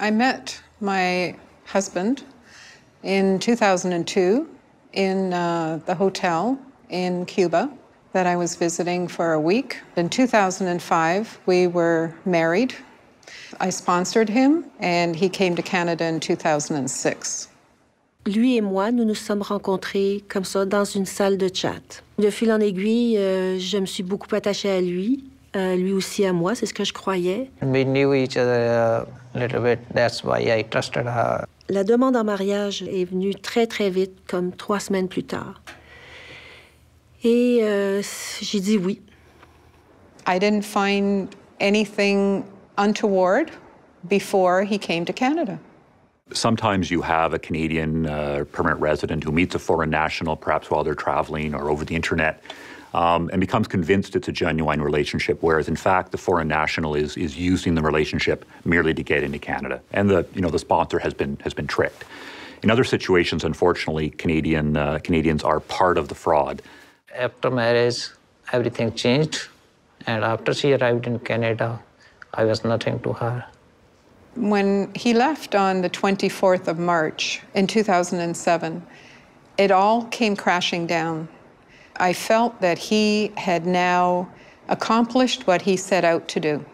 I met my husband in 2002 in the hotel in Cuba that I was visiting for a week. In 2005, we were married. I sponsored him, and he came to Canada in 2006. Lui et moi, nous nous sommes rencontrés comme ça dans une salle de chat. De fil en aiguille, je me suis beaucoup attachée à lui. Lui aussi à moi, c'est ce que je croyais. We knew each other a little bit. That's why I trusted her. La demande en mariage est venue très, très vite, comme 3 semaines plus tard. Et j'ai dit oui. I didn't find anything untoward before he came to Canada. Sometimes you have a Canadian permanent resident who meets a foreign national, perhaps while they're traveling or over the internet, and becomes convinced it's a genuine relationship, whereas in fact the foreign national is using the relationship merely to get into Canada, and the sponsor has been tricked. In other situations, unfortunately, Canadians are part of the fraud. After marriage, everything changed, and after she arrived in Canada, I was nothing to her. When he left on the 24th of March in 2007, it all came crashing down. I felt that he had now accomplished what he set out to do.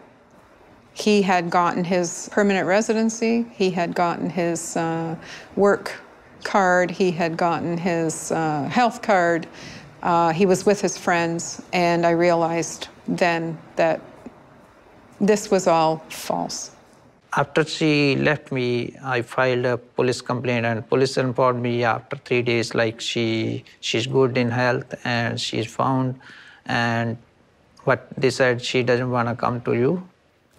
He had gotten his permanent residency, he had gotten his work card, he had gotten his health card, he was with his friends, and I realized then that this was all false. After she left me, I filed a police complaint, and police informed me after 3 days, like she's good in health and she's found, and what they said, she doesn't want to come to you.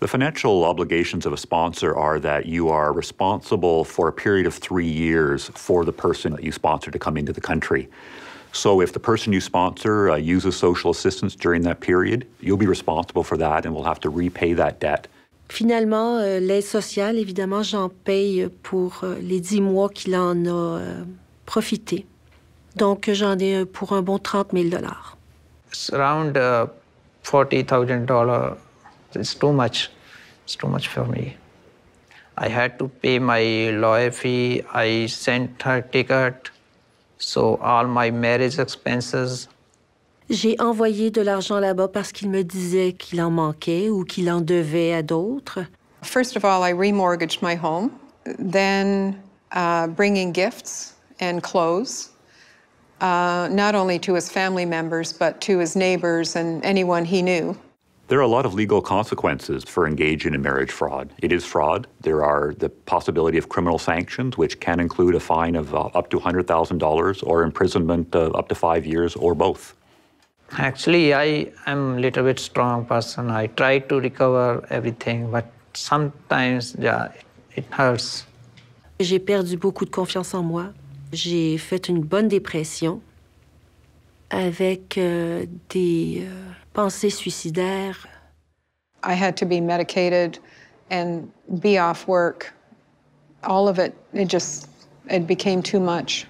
The financial obligations of a sponsor are that you are responsible for a period of 3 years for the person that you sponsor to come into the country. So if the person you sponsor uses social assistance during that period, you'll be responsible for that and will have to repay that debt. Finalement, l'aide sociale, évidemment, j'en paye pour les 10 mois qu'il en a profité. Donc, j'en ai pour un bon 30 000 $. It's around $40,000. It's too much. It's too much for me. I had to pay my lawyer fee. I sent her ticket. So all my marriage expenses. J'ai envoyé de l'argent là-bas parce qu'il me disait qu'il en manquait ou qu'il en devait à d'autres. First of all, I remortgaged my home, then bringing gifts and clothes, not only to his family members, but to his neighbors and anyone he knew. There are a lot of legal consequences for engaging in marriage fraud. It is fraud. There are the possibility of criminal sanctions, which can include a fine of up to $100,000 or imprisonment up to 5 years or both. Actually, I am a little bit strong person. I try to recover everything, but sometimes, yeah, it hurts. J'ai perdu beaucoup de confiance en moi. J'ai fait une bonne dépression avec des pensées suicidaires. I had to be medicated and be off work. All of it, it became too much.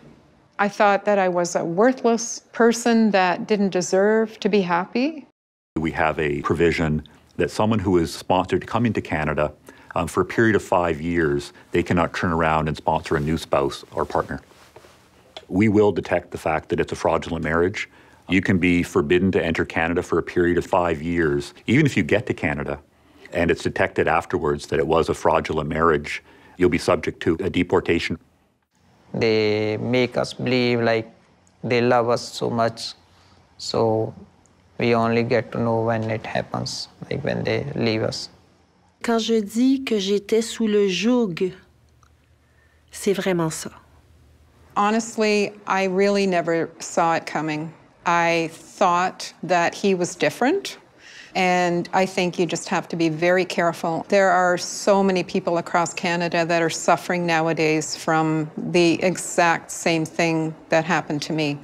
I thought that I was a worthless person that didn't deserve to be happy. We have a provision that someone who is sponsored to come into Canada for a period of 5 years, they cannot turn around and sponsor a new spouse or partner. We will detect the fact that it's a fraudulent marriage. You can be forbidden to enter Canada for a period of 5 years. Even if you get to Canada and it's detected afterwards that it was a fraudulent marriage, you'll be subject to a deportation. They make us believe like they love us so much, so we only get to know when it happens, like when they leave us. Quand je dis que j'étais sous le joug, c'est vraiment ça. Honestly, I really never saw it coming. I thought that he was different, and I think you just have to be very careful. There are so many people across Canada that are suffering nowadays from the exact same thing that happened to me.